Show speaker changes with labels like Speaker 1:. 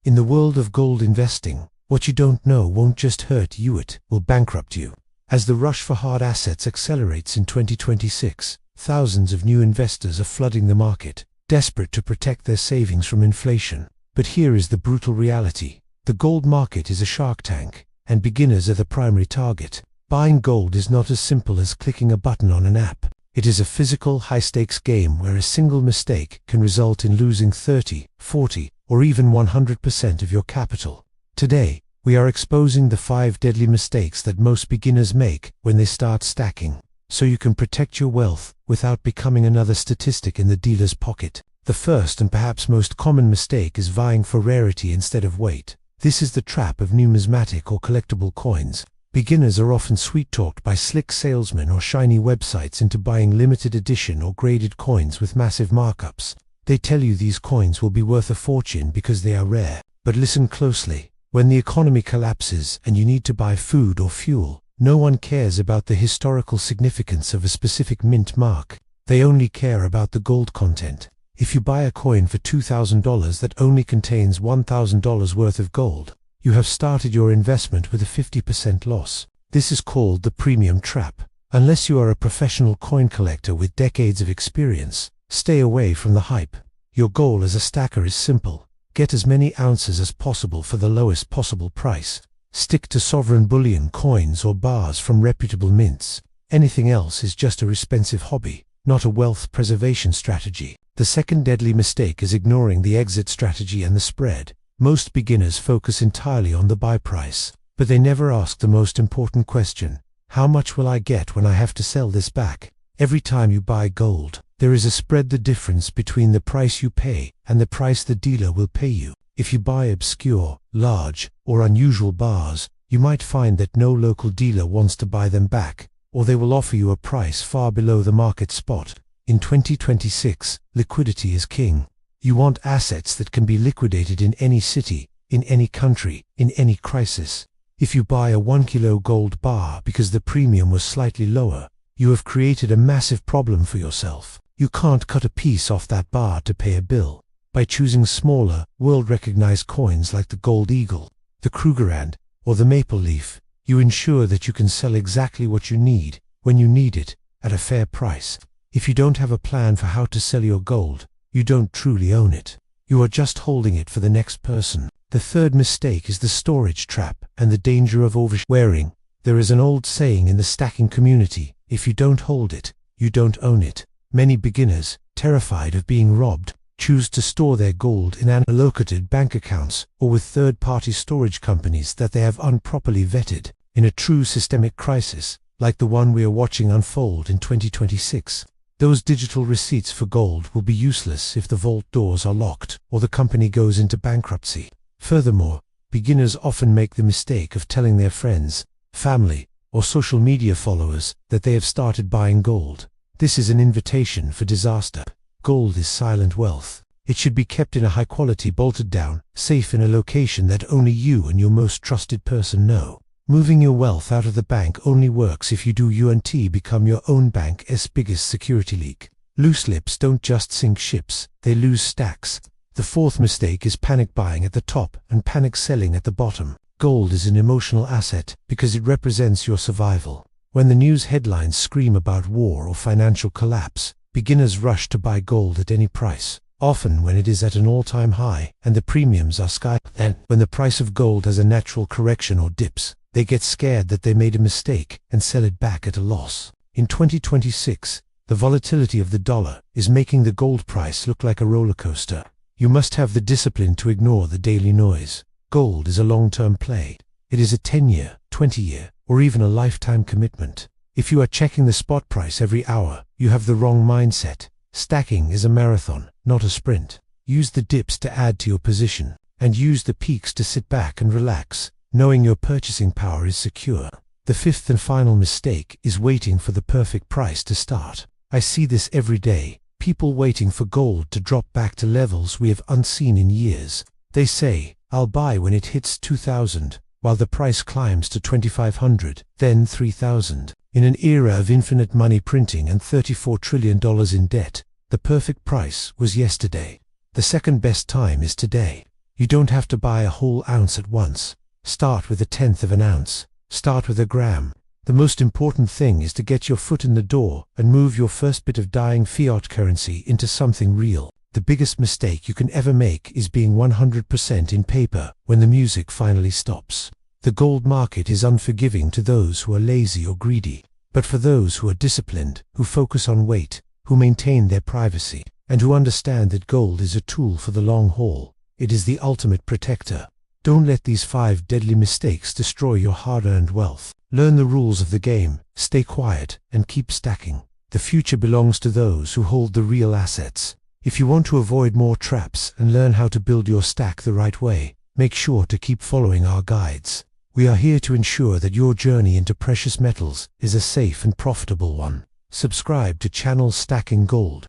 Speaker 1: In the world of gold investing, what you don't know won't just hurt you, it will bankrupt you. As the rush for hard assets accelerates in 2026, thousands of new investors are flooding the market, desperate to protect their savings from inflation. But here is the brutal reality. The gold market is a shark tank, and beginners are the primary target. Buying gold is not as simple as clicking a button on an app. It is a physical, high-stakes game where a single mistake can result in losing 30, 40, or even 100% of your capital. Today, we are exposing the 5 deadly mistakes that most beginners make when they start stacking, so you can protect your wealth without becoming another statistic in the dealer's pocket. The first and perhaps most common mistake is vying for rarity instead of weight. This is the trap of numismatic or collectible coins. Beginners are often sweet-talked by slick salesmen or shiny websites into buying limited edition or graded coins with massive markups. They tell you these coins will be worth a fortune because they are rare. But listen closely. When the economy collapses and you need to buy food or fuel, no one cares about the historical significance of a specific mint mark. They only care about the gold content. If you buy a coin for $2,000 that only contains $1,000 worth of gold, you have started your investment with a 50% loss. This is called the premium trap. Unless you are a professional coin collector with decades of experience, stay away from the hype. Your goal as a stacker is simple. Get as many ounces as possible for the lowest possible price. Stick to sovereign bullion coins or bars from reputable mints. Anything else is just a expensive hobby, not a wealth preservation strategy. The second deadly mistake is ignoring the exit strategy and the spread. Most beginners focus entirely on the buy price, but they never ask the most important question: how much will I get when I have to sell this back? Every time you buy gold, there is a spread, the difference between the price you pay and the price the dealer will pay you. If you buy obscure, large, or unusual bars, you might find that no local dealer wants to buy them back, or they will offer you a price far below the market spot. In 2026, liquidity is king. You want assets that can be liquidated in any city, in any country, in any crisis. If you buy a 1 kilo gold bar because the premium was slightly lower, you have created a massive problem for yourself. You can't cut a piece off that bar to pay a bill. By choosing smaller, world-recognized coins like the Gold Eagle, the Krugerrand, or the Maple Leaf, you ensure that you can sell exactly what you need, when you need it, at a fair price. If you don't have a plan for how to sell your gold, you don't truly own it. You are just holding it for the next person. The third mistake is the storage trap and the danger of overwearing. There is an old saying in the stacking community: if you don't hold it, you don't own it. Many beginners, terrified of being robbed, choose to store their gold in unallocated bank accounts or with third-party storage companies that they have improperly vetted. In a true systemic crisis, like the one we are watching unfold in 2026, those digital receipts for gold will be useless if the vault doors are locked or the company goes into bankruptcy. Furthermore, beginners often make the mistake of telling their friends, family, or social media followers that they have started buying gold. This is an invitation for disaster. Gold is silent wealth. It should be kept in a high quality, bolted down, safe in a location that only you and your most trusted person know. Moving your wealth out of the bank only works if you do UNT become your own bank's biggest security leak. Loose lips don't just sink ships, they lose stacks. The fourth mistake is panic buying at the top and panic selling at the bottom. Gold is an emotional asset because it represents your survival. When the news headlines scream about war or financial collapse, beginners rush to buy gold at any price, often when it is at an all-time high and the premiums are sky. Then, when the price of gold has a natural correction or dips, they get scared that they made a mistake and sell it back at a loss. In 2026, the volatility of the dollar is making the gold price look like a roller coaster. You must have the discipline to ignore the daily noise. Gold is a long-term play. It is a 10-year, 20-year, or even a lifetime commitment. If you are checking the spot price every hour, you have the wrong mindset. Stacking is a marathon, not a sprint. Use the dips to add to your position, and use the peaks to sit back and relax, knowing your purchasing power is secure. The fifth and final mistake is waiting for the perfect price to start. I see this every day, people waiting for gold to drop back to levels we have unseen in years. They say, "I'll buy when it hits 2,000, while the price climbs to 2,500, then 3,000. In an era of infinite money printing and $34 trillion in debt, the perfect price was yesterday. The second best time is today. You don't have to buy a whole ounce at once. Start with 1/10 of an ounce. Start with 1 gram. The most important thing is to get your foot in the door and move your first bit of dying fiat currency into something real. The biggest mistake you can ever make is being 100% in paper when the music finally stops. The gold market is unforgiving to those who are lazy or greedy, but for those who are disciplined, who focus on weight, who maintain their privacy, and who understand that gold is a tool for the long haul, it is the ultimate protector. Don't let these 5 deadly mistakes destroy your hard-earned wealth. Learn the rules of the game, stay quiet, and keep stacking. The future belongs to those who hold the real assets. If you want to avoid more traps and learn how to build your stack the right way, make sure to keep following our guides. We are here to ensure that your journey into precious metals is a safe and profitable one. Subscribe to channel Stacking Gold.